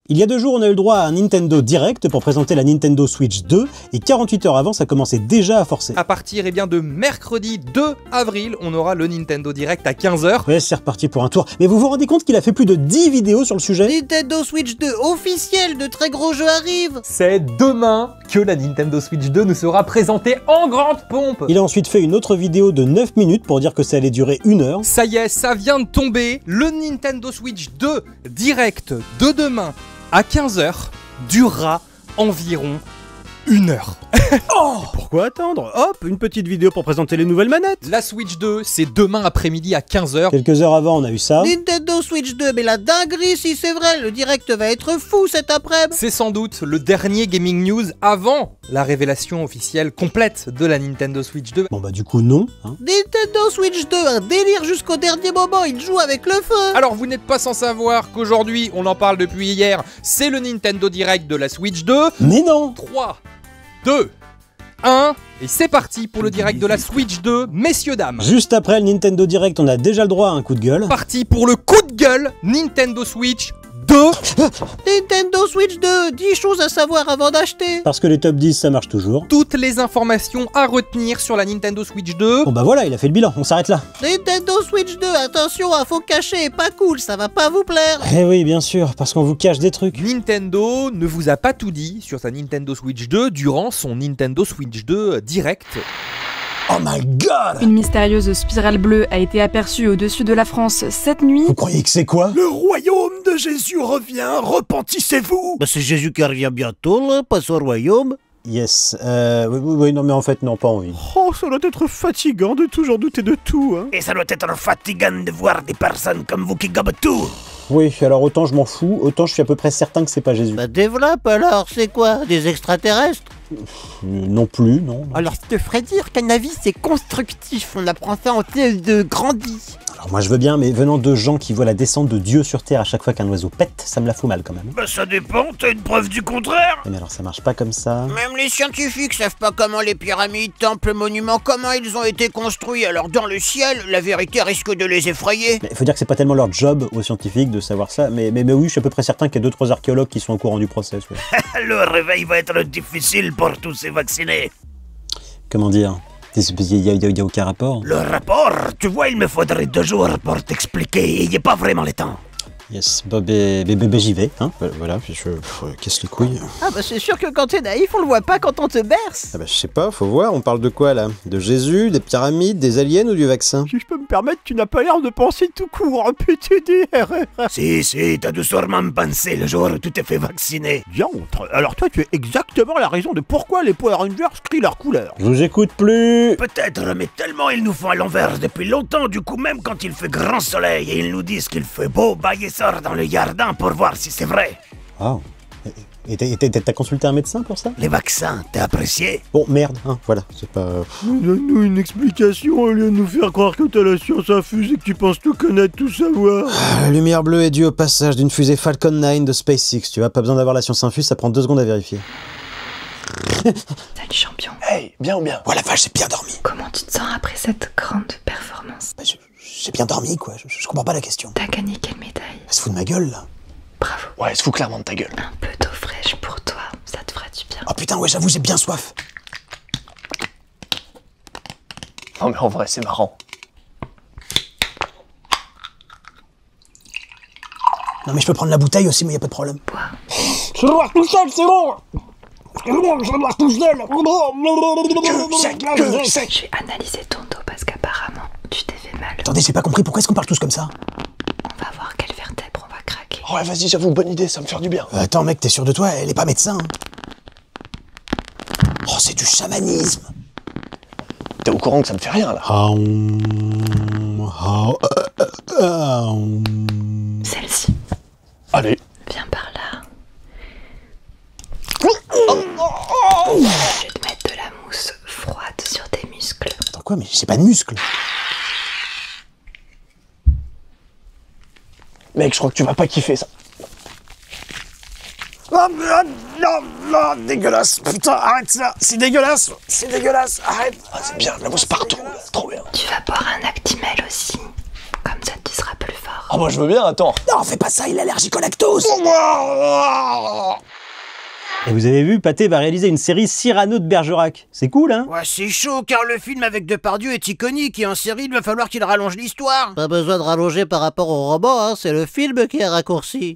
Il y a 2 jours, on a eu le droit à un Nintendo Direct pour présenter la Nintendo Switch 2, et 48 heures avant, ça commençait déjà à forcer. À partir de mercredi 2 avril, on aura le Nintendo Direct à 15h. Ouais, c'est reparti pour un tour. Mais vous vous rendez compte qu'il a fait plus de 10 vidéos sur le sujet? Nintendo Switch 2 officiel, de très gros jeux arrivent. C'est demain que la Nintendo Switch 2 nous sera présentée en grande pompe. Il a ensuite fait une autre vidéo de 9 minutes pour dire que ça allait durer 1 heure. Ça y est, ça vient de tomber. Le Nintendo Switch 2 Direct de demain à 15h durera environ 1 heure. Oh, pourquoi attendre? Hop, une petite vidéo pour présenter les nouvelles manettes. La Switch 2, c'est demain après-midi à 15h. Quelques heures avant, on a eu ça. Nintendo Switch 2, mais la dinguerie si c'est vrai, le direct va être fou cet après-midi. C'est sans doute le dernier gaming news avant la révélation officielle complète de la Nintendo Switch 2. Bon bah du coup non. Hein. Nintendo Switch 2, un délire jusqu'au dernier moment, il joue avec le feu. Alors vous n'êtes pas sans savoir qu'aujourd'hui, on en parle depuis hier, c'est le Nintendo Direct de la Switch 2. Mais non. 3, 2, 1, et c'est parti pour le direct de la Switch 2, messieurs dames. Juste après le Nintendo Direct, on a déjà le droit à un coup de gueule. Parti pour le coup de gueule Nintendo Switch 2. Nintendo Switch 2, 10 choses à savoir avant d'acheter. Parce que les top 10, ça marche toujours. Toutes les informations à retenir sur la Nintendo Switch 2. Bon bah voilà, il a fait le bilan, on s'arrête là. Nintendo Switch 2, attention, info cachée, pas cool, ça va pas vous plaire. Eh oui, bien sûr, parce qu'on vous cache des trucs. Nintendo ne vous a pas tout dit sur sa Nintendo Switch 2 durant son Nintendo Switch 2 Direct. Oh my god! Une mystérieuse spirale bleue a été aperçue au-dessus de la France cette nuit. Vous croyez que c'est quoi? Le royaume de Jésus revient, repentissez-vous! Bah c'est Jésus qui revient bientôt là, passe au royaume. Yes, oui, non mais en fait, non, pas envie. Oh, ça doit être fatigant de toujours douter de tout, hein. Et ça doit être fatigant de voir des personnes comme vous qui gobent tout. Oui, alors autant je m'en fous, autant je suis à peu près certain que c'est pas Jésus. Bah développe alors, c'est quoi? Des extraterrestres? Non plus, non. Alors je te ferais dire qu'un avis c'est constructif, on apprend ça en thèse de grandi. Alors moi je veux bien, mais venant de gens qui voient la descente de Dieu sur Terre à chaque fois qu'un oiseau pète, ça me la fout mal quand même. Bah ça dépend, t'as une preuve du contraire. Mais alors ça marche pas comme ça. Même les scientifiques savent pas comment les pyramides, temples, monuments, comment ils ont été construits, alors dans le ciel, la vérité risque de les effrayer. Mais faut dire que c'est pas tellement leur job aux scientifiques de savoir ça, mais oui, je suis à peu près certain qu'il y a 2-3 archéologues qui sont au courant du process. Ouais. Le réveil va être difficile pour tous ces vaccinés. Comment dire? Il y a aucun rapport. Le rapport, tu vois, il me faudrait 2 jours pour t'expliquer, il n'y a pas vraiment le temps. Yes, bah, j'y vais, hein, voilà, puis je casse les couilles. Ah bah c'est sûr que quand t'es naïf, on le voit pas quand on te berce. Ah bah je sais pas, faut voir, on parle de quoi là? De Jésus, des pyramides, des aliens ou du vaccin? Si je peux me permettre, tu n'as pas l'air de penser tout court, hein, PTDR. Si, t'as dû sûrement pensé le jour où tu t'es fait vacciner. Diantre, alors toi tu es exactement la raison de pourquoi les Power Rangers crient leur couleur. Je vous écoute plus. Peut-être, mais tellement ils nous font à l'envers depuis longtemps, du coup même quand il fait grand soleil et ils nous disent qu'il fait beau, bah ils sortent dans le jardin pour voir si c'est vrai. Oh. Et t'as consulté un médecin pour ça? Les vaccins, t'as apprécié? Bon, merde, hein, voilà, c'est pas... Donne-nous une explication au lieu de nous faire croire que t'as la science infuse et que tu penses tout connaître, tout savoir. La lumière bleue est due au passage d'une fusée Falcon 9 de SpaceX, tu vois, pas besoin d'avoir la science infuse, ça prend 2 secondes à vérifier. Salut champion. Hey, bien ou bien? Oh la vache, j'ai bien dormi. Comment tu te sens après cette grande performance? Bah, j'ai bien dormi, quoi, je comprends pas la question. T'as gagné quelle médaille? Elle se fout de ma gueule, là. Bravo. Ouais, elle se fout clairement de ta gueule. Un peu d'eau fraîche pour toi, ça te fera du bien. Oh putain, ouais, j'avoue, j'ai bien soif. Non mais en vrai, c'est marrant. Non mais je peux prendre la bouteille aussi, mais y a pas de problème. Bois. Je dois tout seul, c'est bon. Je dois tout seul. Je vais analyser ton dos parce qu'apparemment, tu t'es fait mal. Attendez, j'ai pas compris, pourquoi est-ce qu'on parle tous comme ça? On va voir quelle vertèbre on va craquer. Ouais, vas-y, j'avoue, bonne idée, ça me fait du bien. Attends mec, t'es sûr de toi? Elle est pas médecin. Hein. Oh, c'est du chamanisme. T'es au courant que ça me fait rien, là? Celle-ci. Allez. Viens par là. Je vais te mettre de la mousse froide sur tes muscles. Attends quoi, mais j'ai pas de muscles. Mec, je crois que tu vas pas kiffer ça. Non, dégueulasse. Putain, arrête ça. C'est dégueulasse, arrête. Ah, c'est bien, la mousse partout, là, trop bien. Tu vas boire un Actimel aussi. Comme ça, tu seras plus fort. Ah moi je veux bien, attends. Non, fais pas ça, il est allergique au lactose. Et vous avez vu, Pathé va réaliser une série Cyrano de Bergerac. C'est cool, hein? Ouais, c'est chaud, car le film avec Depardieu est iconique et en série, il va falloir qu'il rallonge l'histoire. Pas besoin de rallonger par rapport au roman, hein, c'est le film qui est raccourci.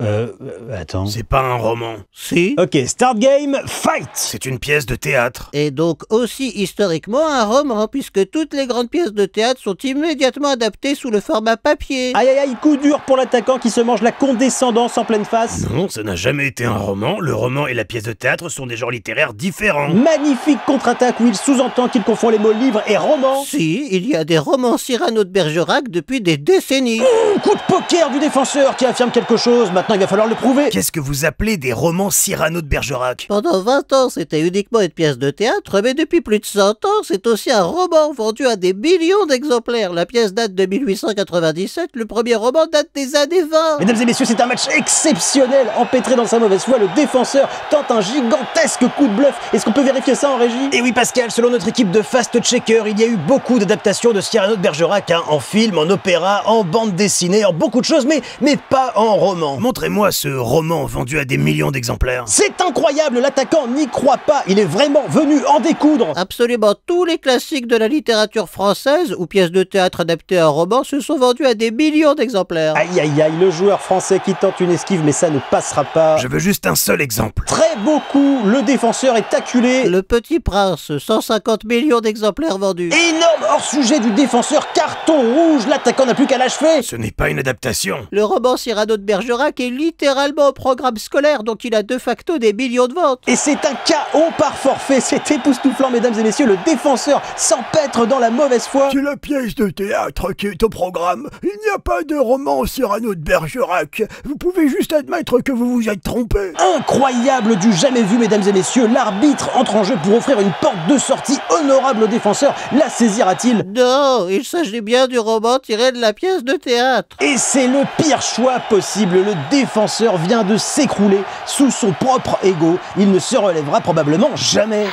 Attends. C'est pas un roman. Si. Ok, start game, fight! C'est une pièce de théâtre. Et donc aussi historiquement un roman, puisque toutes les grandes pièces de théâtre sont immédiatement adaptées sous le format papier. Aïe aïe aïe, coup dur pour l'attaquant qui se mange la condescendance en pleine face. Non, ça n'a jamais été un roman. Le roman et la pièce de théâtre sont des genres littéraires différents. Magnifique contre-attaque où il sous-entend qu'il confond les mots livre et roman. Si, il y a des romans Cyrano de Bergerac depuis des décennies. Coup de poker du défenseur qui affirme quelque chose, maintenant il va falloir le prouver. Qu'est-ce que vous appelez des romans Cyrano de Bergerac? Pendant 20 ans, c'était uniquement une pièce de théâtre, mais depuis plus de 100 ans, c'est aussi un roman vendu à des millions d'exemplaires. La pièce date de 1897, le premier roman date des années 20. Mesdames et messieurs, c'est un match exceptionnel. Empêtré dans sa mauvaise foi, le défenseur tente un gigantesque coup de bluff. Est-ce qu'on peut vérifier ça en régie? Et oui Pascal, selon notre équipe de Fast Checker, il y a eu beaucoup d'adaptations de Cyrano de Bergerac, hein, en film, en opéra, en bande dessinée, en beaucoup de choses, mais pas en roman. Montrez-moi ce roman vendu à des millions d'exemplaires. C'est incroyable, l'attaquant n'y croit pas, il est vraiment venu en découdre. Absolument tous les classiques de la littérature française ou pièces de théâtre adaptées à un roman se sont vendus à des millions d'exemplaires. Aïe aïe aïe, le joueur français qui tente une esquive, mais ça ne passera pas. Je veux juste un seul exemple. Très beau coup, le défenseur est acculé. Le Petit Prince, 150 millions d'exemplaires vendus. Énorme hors-sujet du défenseur, carton rouge, l'attaquant n'a plus qu'à l'achever. Ce n'est pas une adaptation. Le roman Cyrano de Bergerac est littéralement au programme scolaire, donc il a de facto des millions de ventes. Et c'est un KO par forfait, c'est époustouflant mesdames et messieurs, le défenseur s'empêtre dans la mauvaise foi. C'est la pièce de théâtre qui est au programme. Il n'y a pas de roman Cyrano de Bergerac. Vous pouvez juste admettre que vous vous êtes trompé. Incroyable du jamais vu mesdames et messieurs, l'arbitre entre en jeu pour offrir une porte de sortie honorable au défenseur, la saisira-t-il? Non, il s'agit bien du roman tiré de la pièce de théâtre. Et c'est le pire choix possible, le défenseur vient de s'écrouler sous son propre ego, il ne se relèvera probablement jamais.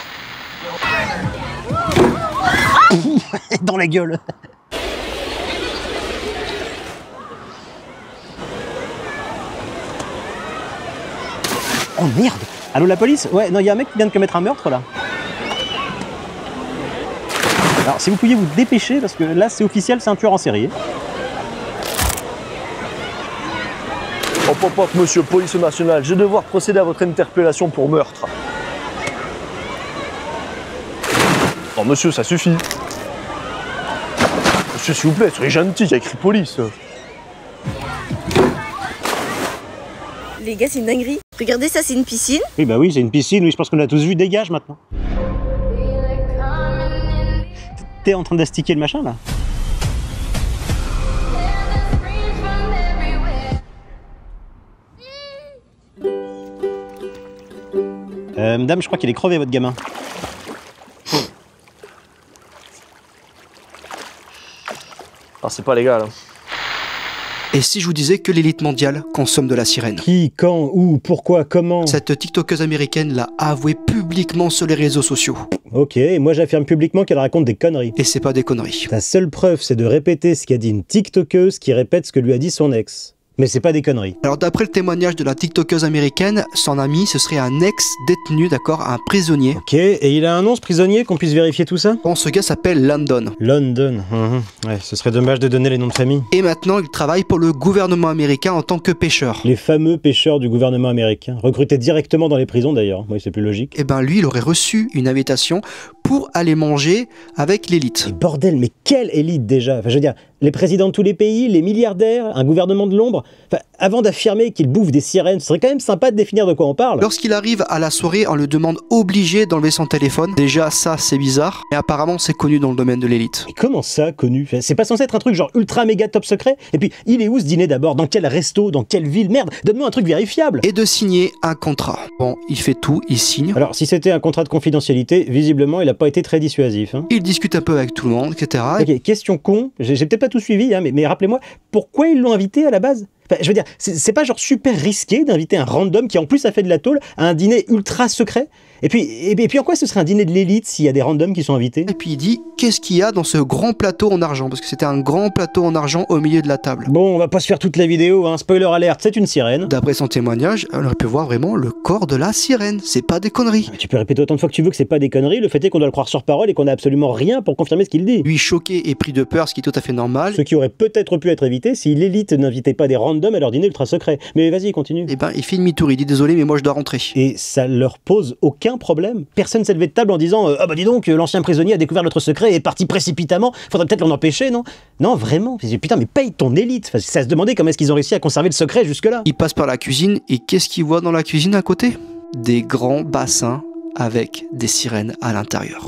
Dans la gueule. Oh merde! Allô la police? Ouais, non, il y a un mec qui vient de commettre un meurtre là. Alors si vous pouviez vous dépêcher, parce que là c'est officiel, c'est un tueur en série. Hop hop hop, monsieur police nationale, je vais devoir procéder à votre interpellation pour meurtre. Non monsieur, ça suffit. Monsieur s'il vous plaît, soyez gentil, il y a écrit police. Les gars, c'est une dinguerie. Regardez ça, c'est une piscine. Oui bah oui, c'est une piscine, oui je pense qu'on a tous vu, dégage maintenant. T'es en train d'astiquer le machin là? Madame, je crois qu'il est crevé votre gamin. Ah c'est pas légal. Hein. Et si je vous disais que l'élite mondiale consomme de la sirène? Qui, quand, où, pourquoi, comment? Cette tiktokeuse américaine l'a avoué publiquement sur les réseaux sociaux. Ok, et moi j'affirme publiquement qu'elle raconte des conneries. Et c'est pas des conneries. Ta seule preuve, c'est de répéter ce qu'a dit une tiktokeuse qui répète ce que lui a dit son ex. Mais c'est pas des conneries. Alors d'après le témoignage de la tiktokeuse américaine, son ami ce serait un ex-détenu, d'accord, un prisonnier. Ok, et il a un nom ce prisonnier, qu'on puisse vérifier tout ça? Bon, ce gars s'appelle London. London, ouais, ce serait dommage de donner les noms de famille. Et maintenant il travaille pour le gouvernement américain en tant que pêcheur. Les fameux pêcheurs du gouvernement américain, recrutés directement dans les prisons d'ailleurs, oui c'est plus logique. Et ben lui il aurait reçu une invitation pour aller manger avec l'élite. Et bordel, mais quelle élite déjà? Enfin je veux dire, les présidents de tous les pays, les milliardaires, un gouvernement de l'ombre. Enfin, avant d'affirmer qu'il bouffe des sirènes, ce serait quand même sympa de définir de quoi on parle. Lorsqu'il arrive à la soirée, on le demande obligé d'enlever son téléphone. Déjà ça c'est bizarre, et apparemment c'est connu dans le domaine de l'élite. Mais comment ça, connu? C'est pas censé être un truc genre ultra méga top secret? Et puis, il est où ce dîner d'abord? Dans quel resto? Dans quelle ville? Merde, donne-moi un truc vérifiable. Et de signer un contrat. Bon, il fait tout, il signe. Alors, si c'était un contrat de confidentialité, visiblement, il a pas été très dissuasif. Hein. Il discute un peu avec tout le monde, etc. Ok, question con, j'ai peut-être pas tout suivi, hein, mais rappelez-moi, pourquoi ils l'ont invité à la base? Enfin, je veux dire, c'est pas genre super risqué d'inviter un random qui en plus a fait de la tôle à un dîner ultra secret? Et puis en quoi ce serait un dîner de l'élite s'il y a des randoms qui sont invités? Et puis il dit, qu'est-ce qu'il y a dans ce grand plateau en argent? Parce que c'était un grand plateau en argent au milieu de la table. Bon, on va pas se faire toute la vidéo, hein. Spoiler alert, c'est une sirène. D'après son témoignage, on aurait pu voir vraiment le corps de la sirène. C'est pas des conneries. Tu peux répéter autant de fois que tu veux que c'est pas des conneries, le fait est qu'on doit le croire sur parole et qu'on a absolument rien pour confirmer ce qu'il dit. Lui choqué et pris de peur, ce qui est tout à fait normal. Ce qui aurait peut-être pu être évité si l'élite n'invitait pas des randoms à leur dîner ultra secret. Mais vas-y, continue. Et ben, il fait demi-tour, il dit désolé, mais moi je dois rentrer. Et ça leur pose aucun problème. Personne s'est levé de table en disant ah bah dis donc, l'ancien prisonnier a découvert notre secret et est parti précipitamment, faudrait peut-être l'en empêcher, non? Non, vraiment. Putain, mais paye ton élite. Enfin, ça se demandait comment est-ce qu'ils ont réussi à conserver le secret jusque-là. Il passe par la cuisine et qu'est-ce qu'il voit dans la cuisine à côté? Des grands bassins avec des sirènes à l'intérieur.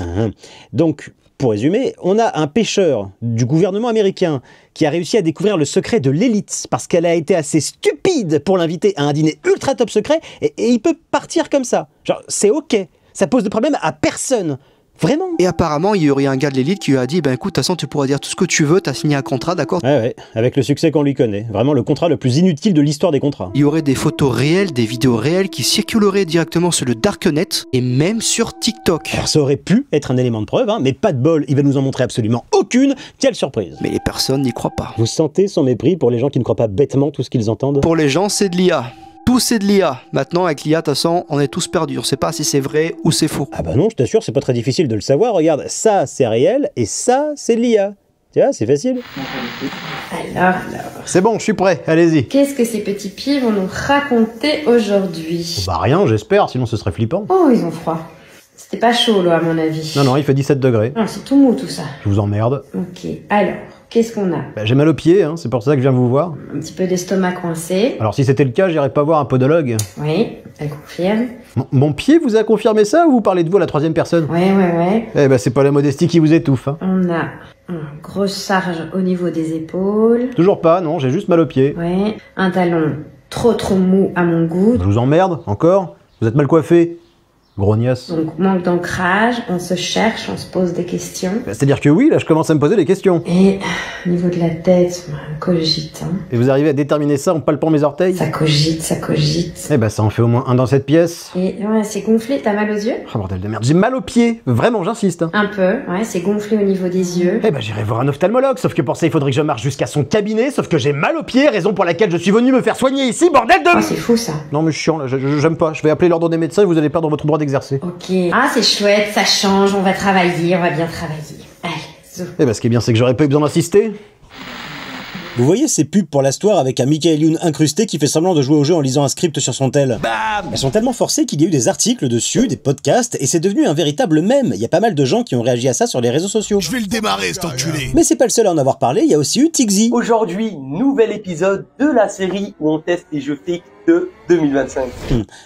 Donc, pour résumer, on a un pêcheur du gouvernement américain qui a réussi à découvrir le secret de l'élite parce qu'elle a été assez stupide pour l'inviter à un dîner ultra top secret et il peut partir comme ça. Genre, c'est ok. Ça pose de problème à personne. Vraiment. Et apparemment, il y aurait un gars de l'élite qui lui a dit, ben écoute, de toute façon, tu pourras dire tout ce que tu veux, t'as signé un contrat, d'accord? Ouais, avec le succès qu'on lui connaît. Vraiment le contrat le plus inutile de l'histoire des contrats. Il y aurait des photos réelles, des vidéos réelles qui circuleraient directement sur le Darknet et même sur TikTok. Alors ça aurait pu être un élément de preuve, hein, mais pas de bol, il va nous en montrer absolument aucune. Quelle surprise. Mais les personnes n'y croient pas. Vous sentez son mépris pour les gens qui ne croient pas bêtement tout ce qu'ils entendent? Pour les gens, c'est de l'IA. Tout c'est de l'IA. Maintenant, avec l'IA, de toute façon, on est tous perdus. On sait pas si c'est vrai ou c'est faux. Ah bah non, je t'assure, c'est pas très difficile de le savoir. Regarde, ça, c'est réel, et ça, c'est de l'IA. Tu vois, c'est facile. Alors. C'est bon, je suis prêt, allez-y. Qu'est-ce que ces petits pieds vont nous raconter aujourd'hui? Bah rien, j'espère, sinon ce serait flippant. Oh, ils ont froid. C'était pas chaud, l'eau, à mon avis. Non, il fait 17 degrés. Non, c'est tout mou, tout ça. Je vous emmerde. Ok, alors, qu'est-ce qu'on a? Bah, j'ai mal aux pieds, hein, c'est pour ça que je viens vous voir. Un petit peu d'estomac coincé. Alors si c'était le cas, j'irais pas voir un podologue. Oui, elle confirme. Mon pied vous a confirmé ça ou vous parlez de vous à la troisième personne? Ouais. Eh bah c'est pas la modestie qui vous étouffe. Hein. On a une grosse charge au niveau des épaules. Toujours pas, non, j'ai juste mal aux pieds. Ouais, un talon trop mou à mon goût. Je vous emmerde, encore? Vous êtes mal coiffé? Grognasse. Donc manque d'ancrage, on se cherche, on se pose des questions. Bah, c'est-à-dire que oui, là je commence à me poser des questions. Et au niveau de la tête, on cogite. Hein. Et vous arrivez à déterminer ça en palpant mes orteils? Ça cogite. Eh bah ça en fait au moins un dans cette pièce. Et ouais, c'est gonflé, t'as mal aux yeux? Oh bordel de merde, j'ai mal aux pieds, vraiment j'insiste. Hein. Un peu, ouais, c'est gonflé au niveau des yeux. Eh bah j'irai voir un ophtalmologue, sauf que pour ça il faudrait que je marche jusqu'à son cabinet, sauf que j'ai mal aux pieds, raison pour laquelle je suis venu me faire soigner ici, bordel de... Oh, c'est fou ça. Non mais chiant, là, j'aime pas, je vais appeler l'ordre des médecins et vous allez perdre votre droit d'exercer. Ok. Ah, c'est chouette, ça change, on va travailler, on va bien travailler. Allez, zou. Eh bah ce qui est bien c'est que j'aurais pas eu besoin d'insister. Vous voyez ces pubs pour l'Astoire avec un Michael Youn incrusté qui fait semblant de jouer au jeu en lisant un script sur son tel? Bam! Elles sont tellement forcées qu'il y a eu des articles dessus, des podcasts, et c'est devenu un véritable mème. Il y a pas mal de gens qui ont réagi à ça sur les réseaux sociaux. Je vais le démarrer, cet enculé. Mais c'est pas le seul à en avoir parlé, il y a aussi eu Tixi. Aujourd'hui, nouvel épisode de la série où on teste les jeux fake de 2025.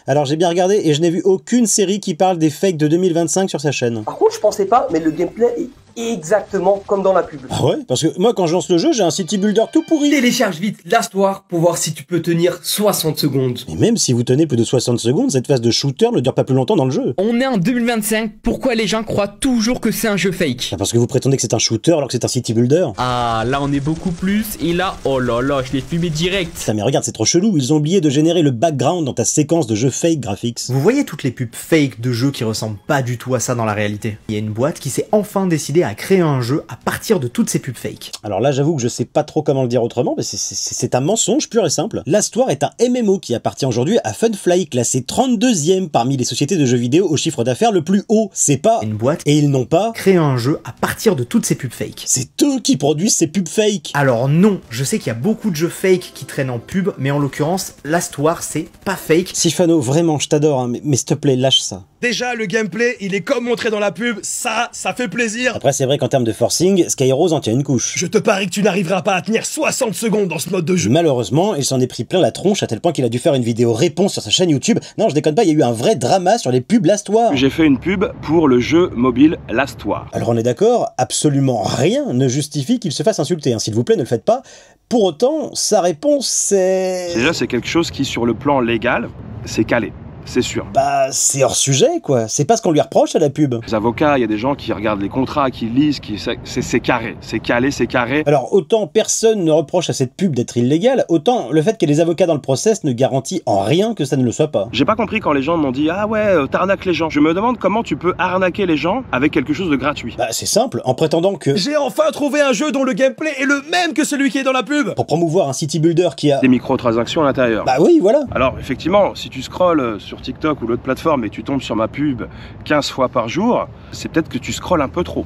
Alors j'ai bien regardé et je n'ai vu aucune série qui parle des fakes de 2025 sur sa chaîne. Par contre, je pensais pas, mais le gameplay est exactement comme dans la pub. Ah ouais? Parce que moi quand je lance le jeu, j'ai un city builder tout pourri. Télécharge vite l'Astoire pour voir si tu peux tenir 60 secondes. Et même si vous tenez plus de 60 secondes, cette phase de shooter ne dure pas plus longtemps dans le jeu. On est en 2025, pourquoi les gens croient toujours que c'est un jeu fake? Bah parce que vous prétendez que c'est un shooter alors que c'est un city builder. Ah, là on est beaucoup plus, et là, oh là là, je l'ai fumé direct. Putain mais regarde, c'est trop chelou, ils ont oublié de générer le background dans ta séquence de jeux fake graphics. Vous voyez toutes les pubs fake de jeux qui ressemblent pas du tout à ça dans la réalité. Il y a une boîte qui s'est enfin décidée à créer un jeu à partir de toutes ces pubs fake. Alors là j'avoue que je sais pas trop comment le dire autrement, mais c'est un mensonge pur et simple. l'Astoire est un MMO qui appartient aujourd'hui à Funfly, classé 32e parmi les sociétés de jeux vidéo au chiffre d'affaires le plus haut. C'est pas une boîte et ils n'ont pas créé un jeu à partir de toutes ces pubs fake. C'est eux qui produisent ces pubs fake. Alors non, je sais qu'il y a beaucoup de jeux fake qui traînent en pub, mais en l'occurrence, l'Astoire c'est pas fake. Sifano, vraiment je t'adore, hein, mais s'il te plaît lâche ça. Déjà, le gameplay, il est comme montré dans la pub, ça fait plaisir. Après, c'est vrai qu'en termes de forcing, Skyrose en tient une couche. Je te parie que tu n'arriveras pas à tenir 60 secondes dans ce mode de jeu. Malheureusement, il s'en est pris plein la tronche à tel point qu'il a dû faire une vidéo réponse sur sa chaîne YouTube. Non, je déconne pas, il y a eu un vrai drama sur les pubs l'Astoire. J'ai fait une pub pour le jeu mobile l'Astoire. Alors on est d'accord, absolument rien ne justifie qu'il se fasse insulter, hein. S'il vous plaît, ne le faites pas. Pour autant, sa réponse c'est... Déjà, c'est quelque chose qui, sur le plan légal, c'est calé. c'est sûr. Bah, c'est hors sujet, quoi. C'est pas ce qu'on lui reproche à la pub. Les avocats, il y a des gens qui regardent les contrats, qui lisent, c'est carré, c'est calé, c'est carré. Alors, autant personne ne reproche à cette pub d'être illégale, autant le fait qu'il y ait des avocats dans le process ne garantit en rien que ça ne le soit pas. J'ai pas compris quand les gens m'ont dit « Ah ouais, t'arnaques les gens ». Je me demande comment tu peux arnaquer les gens avec quelque chose de gratuit. Bah, c'est simple, en prétendant que... J'ai enfin trouvé un jeu dont le gameplay est le même que celui qui est dans la pub. Pour promouvoir un city builder qui a... Des microtransactions à l'intérieur. Bah oui, voilà. Alors, effectivement, si tu scrolles sur TikTok ou l'autre plateforme et tu tombes sur ma pub 15 fois par jour, c'est peut-être que tu scrolles un peu trop.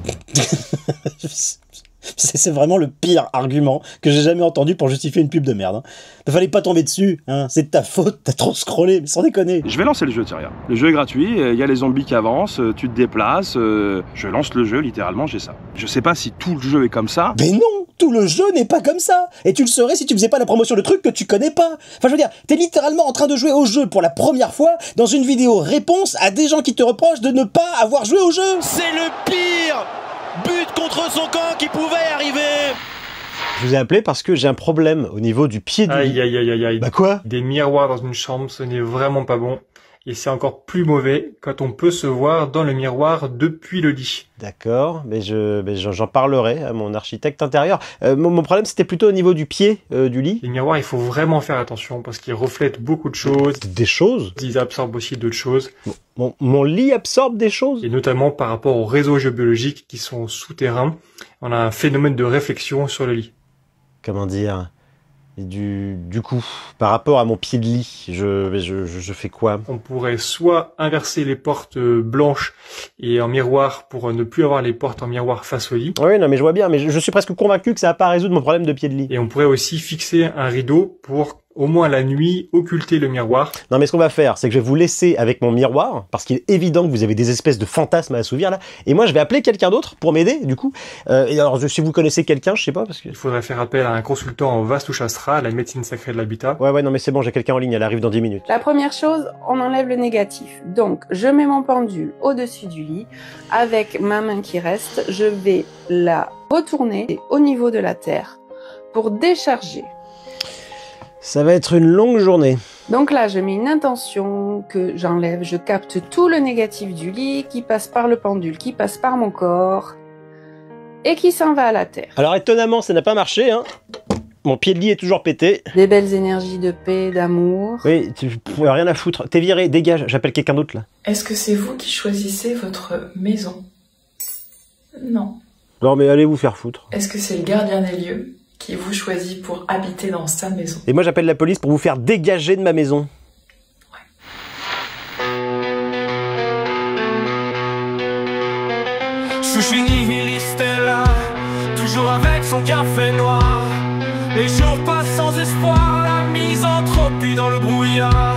C'est vraiment le pire argument que j'ai jamais entendu pour justifier une pub de merde. Il fallait pas tomber dessus, hein. C'est de ta faute, t'as trop scrollé, mais sans déconner. Je vais lancer le jeu, tiens, regarde. Le jeu est gratuit, il y a les zombies qui avancent, tu te déplaces, je lance le jeu, littéralement, j'ai ça. Je sais pas si tout le jeu est comme ça. Mais non, tout le jeu n'est pas comme ça. Et tu le saurais si tu faisais pas la promotion de trucs que tu connais pas. Enfin, je veux dire, t'es littéralement en train de jouer au jeu pour la première fois dans une vidéo réponse à des gens qui te reprochent de ne pas avoir joué au jeu. C'est le pire but contre son camp qui pouvait arriver. Je vous ai appelé parce que j'ai un problème au niveau du pied du lit. Aïe. Bah quoi? Des miroirs dans une chambre, ce n'est vraiment pas bon. Et c'est encore plus mauvais quand on peut se voir dans le miroir depuis le lit. D'accord, mais j'en parlerai à mon architecte intérieur. Mon problème, c'était plutôt au niveau du pied du lit. Les miroirs, il faut vraiment faire attention parce qu'ils reflètent beaucoup de choses. Des choses? Ils absorbent aussi d'autres choses. Mon lit absorbe des choses? Et notamment par rapport aux réseaux géobiologiques qui sont souterrains, on a un phénomène de réflexion sur le lit. Comment dire? Et du coup, par rapport à mon pied de lit, je fais quoi? On pourrait soit inverser les portes blanches et en miroir pour ne plus avoir les portes en miroir face au lit. Oui, non mais je vois bien, mais je suis presque convaincu que ça va pas résoudre mon problème de pied de lit. Et on pourrait aussi fixer un rideau pour, au moins la nuit, occulter le miroir. Non mais ce qu'on va faire, c'est que je vais vous laisser avec mon miroir, parce qu'il est évident que vous avez des espèces de fantasmes à assouvir là, et moi je vais appeler quelqu'un d'autre pour m'aider, du coup. Et alors, si vous connaissez quelqu'un, je sais pas, parce que... Il faudrait faire appel à un consultant en Vastu Shastra, la médecine sacrée de l'habitat. Ouais, non mais c'est bon, j'ai quelqu'un en ligne, elle arrive dans 10 minutes. La première chose, on enlève le négatif. Donc, je mets mon pendule au-dessus du lit, avec ma main qui reste, je vais la retourner au niveau de la terre pour décharger. Ça va être une longue journée. Donc là, je mets une intention que j'enlève, je capte tout le négatif du lit, qui passe par le pendule, qui passe par mon corps, et qui s'en va à la terre. Alors étonnamment, ça n'a pas marché, hein. Mon pied de lit est toujours pété. Des belles énergies de paix, d'amour. Oui, tu rien à foutre. T'es viré, dégage, j'appelle quelqu'un d'autre là. Est-ce que c'est vous qui choisissez votre maison? Non. Non mais allez vous faire foutre. Est-ce que c'est le gardien des lieux qui vous choisit pour habiter dans sa maison? Et moi j'appelle la police pour vous faire dégager de ma maison. Je suis nihiliste là, toujours avec son café noir. Les jours passent sans espoir, la misanthropie dans le brouillard.